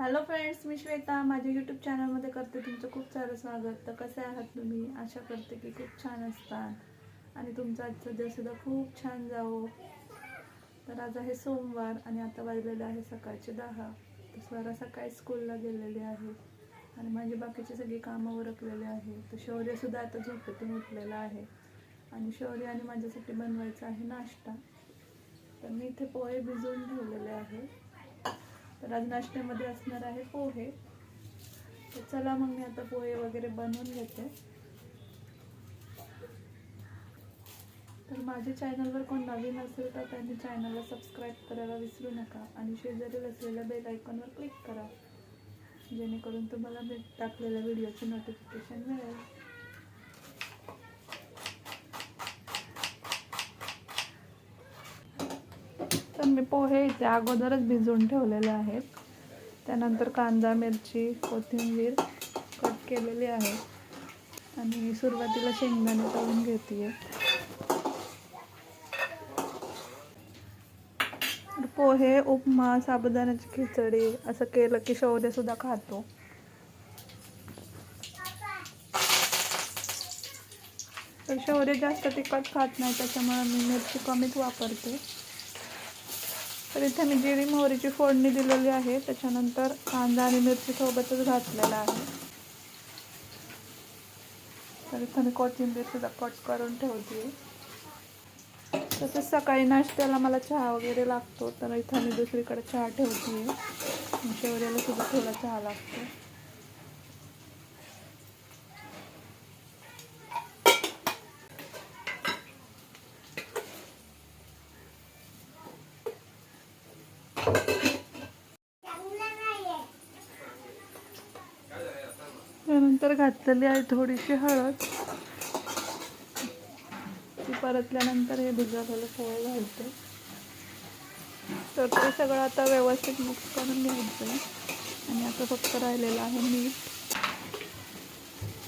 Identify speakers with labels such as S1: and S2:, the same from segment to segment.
S1: Hello friends, मी श्वेता माझ्या YouTube चॅनलमध्ये करते तुमचं खूप सारं स्वागत. तर कसे आहात तुम्ही? आशा करते की खूप छान असतात आणि तुमचा आजचा दिवससुद्धा खूप छान जावो. तर आज आहे सोमवार आणि आता वाजलेले आहे सकाळचे 10. तर स्वरा सकाळी स्कूलला गेलेली आहे आणि माझी बाकीची सगळी कामं उरकलेली आहे. तर शौर्यसुद्धा आता झोपेतून उठलेला आहे आणि शौर्य आणि माझ्यासाठी बनवायचा आहे नाश्ता. तर मी इथे पोहे भिजवून ठेवलेले आहे. तर आज नाश्त्यामध्ये असणार आहे पोहे. तर चला मग मी आता पोहे वगैरे बनवून घेते. तर माझ्या चॅनलवर कोण नवीन असेल तर त्यांनी चॅनलला सबस्क्राईब करायला विसरू नका आणि शेजारी असलेल्या बेल आयकॉनवर क्लिक करा, जेणेकरून तुम्हाला मी टाकलेल्या व्हिडिओची नोटिफिकेशन मिळेल. तर मी पोहे इथे अगोदरच भिजवून ठेवलेले आहेत. त्यानंतर कांदा, मिरची, कोथिंबीर कट केलेली आहे आणि सुरुवातीला शेंगदाणे तळून घेते. पोहे, उपमा, साबुदाण्याची खिचडी असं केलं की शौर्यसुद्धा खातो. तर शौर्य जास्त तिखट खात नाही, त्याच्यामुळे मी मिरची कमीच वापरते. तर इथे मी जिरी मोहरीची फोडणी दिलेली आहे. त्याच्यानंतर कांदा आणि मिरची सोबतच घातलेला आहे. तर इथं मी कोथिंबीरसुद्धा कट करून ठेवते. तसंच सकाळी नाश्त्याला मला चहा वगैरे लागतो, तर इथं मी दुसरीकडे चहा ठेवते. शौर्याला सुद्धा थोडा चहा लागतो. त्यानंतर घातलेली आहे थोडीशी हळद. ती परतल्यानंतर हे भिजवलेले पोहे घालते. तर ते सगळं आता व्यवस्थित मिक्स करून घ्यायचं आणि आता फक्त राहिलेलं आहे मीठ.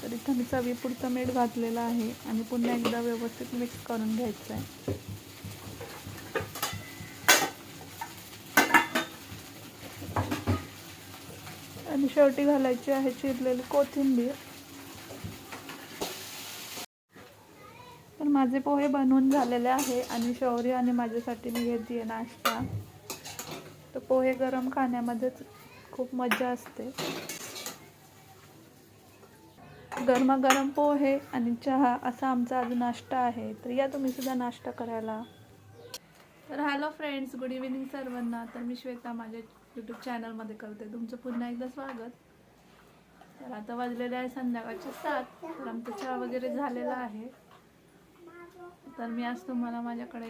S1: तर इथं मी चवीपुरतं मीठ घातलेलं आहे आणि पुन्हा एकदा व्यवस्थित मिक्स करून घ्यायचं आहे. आणि शेवटी घालायची आहे चिरलेली कोथिंबीर. तर माझे पोहे बनवून झालेले आहे आणि शौर्य आणि माझ्यासाठी मी घेते नाश्ता. तर पोहे गरम खाण्यामध्येच खूप मजा असते. गरमागरम पोहे आणि चहा असा आमचा आज नाश्ता आहे. तर या तुम्ही सुद्धा नाश्ता करायला. तर हॅलो फ्रेंड्स, गुड इव्हिनिंग सर्वांना. तर मी श्वेता माझ्या यूट्यूब चॅनलमध्ये करते तुमचं पुन्हा एकदा स्वागत. तर आता वाजलेले आहे संध्याकाळचे 7. तर आमचा चहा वगैरे झालेला आहे. तर मी आज तुम्हाला माझ्याकडे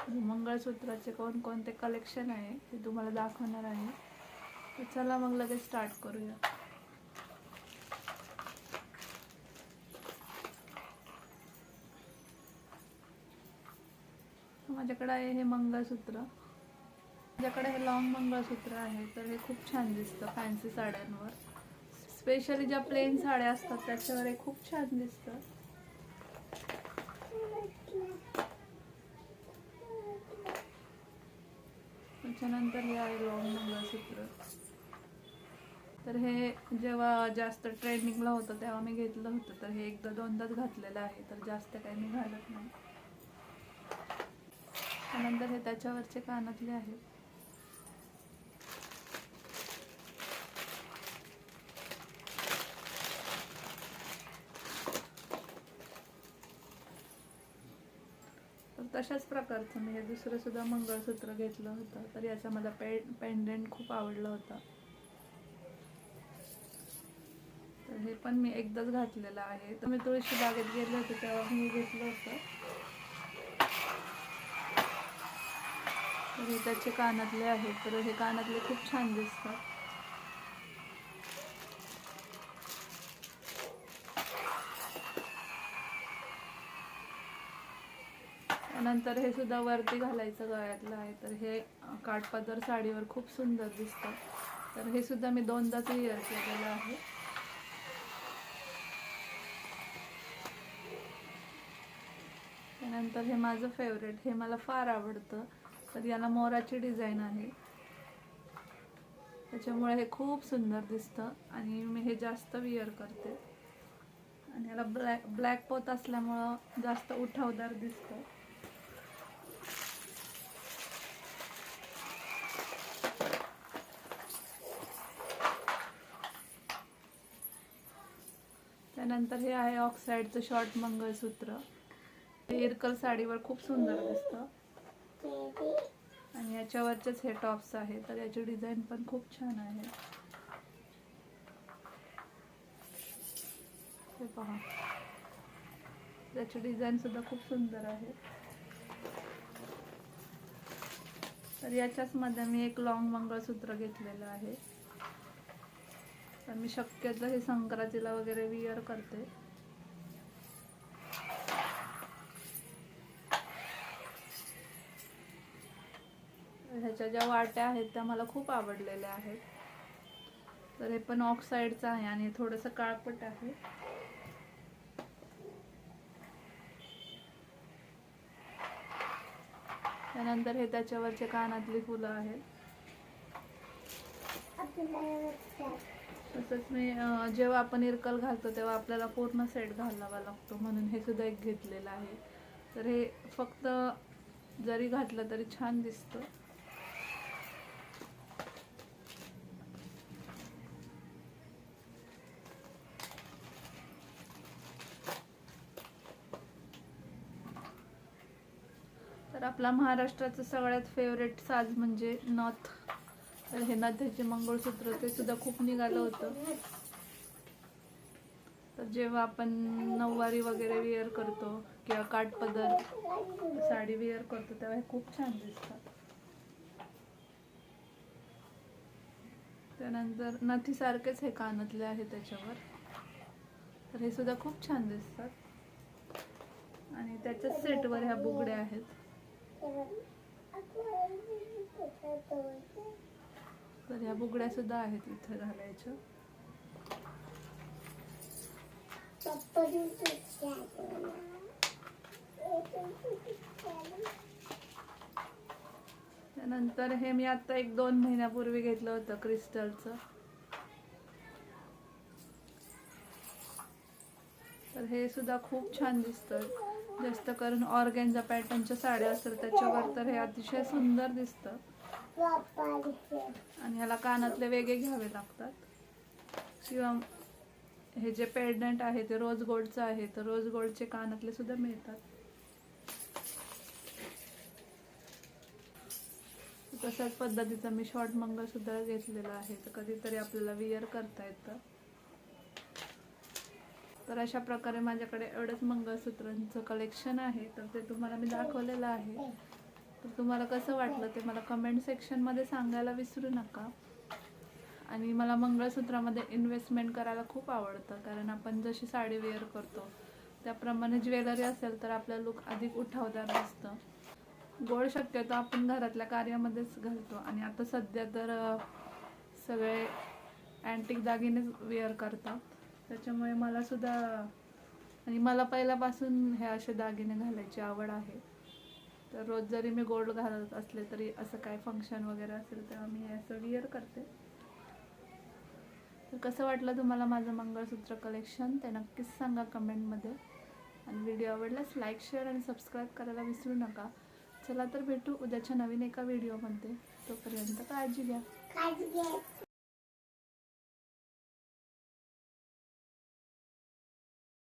S1: मंगळसूत्राचे कोणकोणते कलेक्शन आहे ते तुम्हाला दाखवणार आहे. तर चला मग लगेच स्टार्ट करूया. माझ्याकडे आहे हे मंगळसूत्र. माझ्याकडे हे लॉंग मंगळसूत्र आहे. तर हे खूप छान दिसतं फॅन्सी साड्यांवर, स्पेशली ज्या प्लेन साड्या असतात त्याच्यावर हे खूप छान दिसतं. त्याच्यानंतर हे आहे लॉंग मंगळसूत्र. तर हे जेव्हा जास्त ट्रेंडिंगला होतं तेव्हा मी घेतलं होतं. तर हे एकदा दोनदाच घातलेलं आहे, तर जास्त काही मी घालत नाही. त्यानंतर हे त्याच्यावरचे कानातले आहेत. तर तशाच प्रकारचं मी हे दुसरं सुद्धा मंगळसूत्र घेतलं होतं. तर याचा मला पेंडेंट खूप आवडला होता. तर हे पण मी एकदाच घातलेलं आहे. तर मी तुळशी बागेत गेले होते तेव्हा मी घेतलं होतं. तर हे त्याचे कानातले आहेत. तर हे कानातले खूप छान दिसतात. त्यानंतर हे सुद्धा वरती घालायचं गळ्यातलं आहे. तर हे काठपदर साडीवर खूप सुंदर दिसतं. तर हे सुद्धा मी दोनदाच वेअर केलेलं आहे. त्यानंतर हे माझं फेवरेट, हे मला फार आवडतं. तर याला मोराची डिझाईन आहे. त्याच्यामुळे हे खूप सुंदर दिसतं आणि मी हे जास्त विअर करते. आणि याला ब्लॅक पोत असल्यामुळं जास्त उठावदार दिसतं. त्यानंतर हे आहे ऑक्साईडचं शॉर्ट मंगळसूत्र. हे इरकल साडीवर खूप सुंदर दिसतं. आणि याच्यावरचेच हे टॉप्स आहे, तर याची डिझाईन पण खूप छान आहे. हे पहा, त्याची डिझाईन सुद्धा खूप सुंदर आहे. तर याच्याच मध्ये मी एक लॉंग मंगळसूत्र घेतलेलं आहे. तर मी शक्यतो हे संक्रांतीला वगैरे विअर करते. ह्याच्या ज्या वाट्या आहेत त्या मला खूप आवडलेल्या आहेत. तर हे पण ऑक्साईडचं आहे आणि थोडंसं काळपट आहे. त्यानंतर हे त्याच्यावरचे कानातली फुलं आहेत. तसंच मी जेव्हा आपण इरकल घालतो तेव्हा आपल्याला पूर्ण सेट घालावा लागतो, म्हणून हे सुद्धा एक घेतलेलं आहे. तर हे फक्त जरी घातलं तरी छान दिसतं. तर आपला महाराष्ट्राचं सगळ्यात फेवरेट साज म्हणजे नथ. तर हे नथीचे मंगळसूत्र ते सुद्धा खूप निघालं होतं. तर जेव्हा आपण नऊवारी वगैरे विअर करतो किंवा काठपदर साडी विअर करतो तेव्हा हे खूप छान दिसतात. त्यानंतर नथीसारखेच हे कानातले आहे त्याच्यावर, तर हे सुद्धा खूप छान दिसतात. आणि त्याच्याच सेटवर ह्या बुगड्या आहेत. तर ह्या बुगड्या सुद्धा आहेत इथे घालायच्या. त्यानंतर हे मी आता 1-2 महिन्यापूर्वी घेतलं होतं क्रिस्टलचं. तर हे सुद्धा खूप छान दिसतं. जास्त करून ऑर्गेन्झा पॅटर्नच्या साड्या असतात त्याच्यावर तर हे अतिशय सुंदर दिसतं. आणि ह्याला कानातले वेगळे घ्यावे लागतात. किंवा हे जे पेंडंट आहे ते रोज गोल्डचं आहे, तर रोज गोल्डचे कानातले सुद्धा मिळतात. तशाच पद्धतीचं मी शॉर्ट मंगळसूत्र घेतलेलं आहे, तर कधीतरी आपल्याला विअर करता येतं. तर अशा प्रकारे माझ्याकडे एवढंच मंगळसूत्रांचं कलेक्शन आहे, तर ते तुम्हाला मी दाखवलेलं आहे. तर तुम्हाला कसं वाटलं ते मला कमेंट सेक्शनमध्ये सांगायला विसरू नका. आणि मला मंगळसूत्रामध्ये इन्व्हेस्टमेंट करायला खूप आवडतं, कारण आपण जशी साडी वेअर करतो त्याप्रमाणे ज्वेलरी असेल तर आपला लुक अधिक उठावदार दिसतं. गोल्ड शक्यतो आपण घरातल्या कार्यामध्येच घालतो आणि आता सध्या तर सगळे अँटिक दागिनेच वेअर करतात. त्याच्यामुळे मला सुद्धा आणि मला पहिल्यापासून हे असे दागिने घालायची आवड आहे. तर रोज जरी मी गोल्ड घालत असले तरी असं काय फंक्शन वगैरे असेल तेव्हा मी असं विअर करते. तर कसं वाटलं तुम्हाला माझं मंगळसूत्र कलेक्शन ते नक्कीच सांगा कमेंटमध्ये. आणि व्हिडिओ आवडल्यास लाईक, शेअर आणि सबस्क्राईब करायला विसरू नका. चला तर भेटू उद्याच्या नवीन एका व्हिडिओमध्ये. तोपर्यंत काळजी घ्या.